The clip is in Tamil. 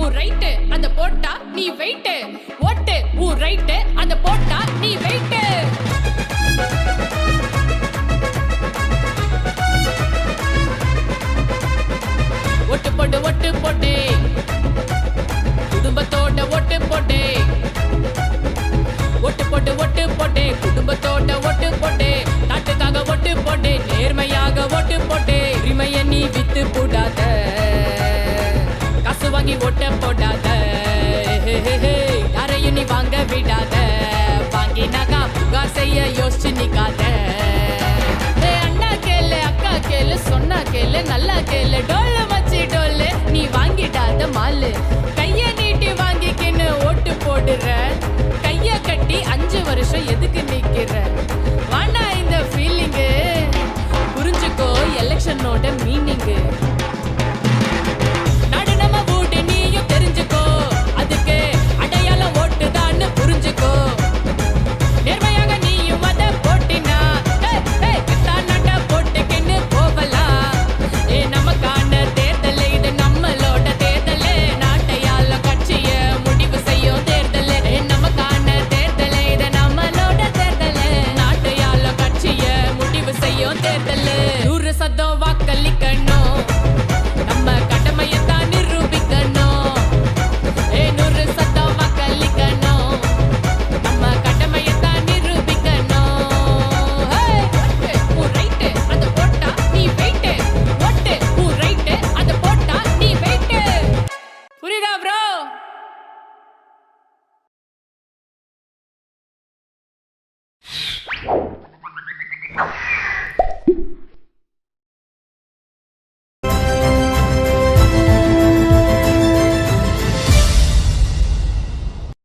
உன் ரைட்டு அந்த போட்டா நீ வெயிட்டு ஓட்டு உன் ரைட்டு அந்த போட்டா நீ வெயிட்டு ஒட்டு போட்டு ஒட்டு போட்டு குடும்பத்தோட ஒட்டு போட்டு ஒட்டு போட்டு ஒட்டு போட்டு குடும்பத்தோட ஒட்டு போட்டு நாட்டுக்காக ஒட்டு போட்டு நேர்மையாக ஒட்டு போட்டு உரிமைய நீ வித்து போடாத காசு வாங்கி ஒட்ட போடாத யாரையும் நீ வாங்க விடாத வாங்கினாக்கா புகார் செய்ய யோசிச்சு நிக்காத அண்ணா கேளு அக்கா கேளு சொன்னா கேளு நல்லா கேளு டோல்ல மச்சி டோல்லு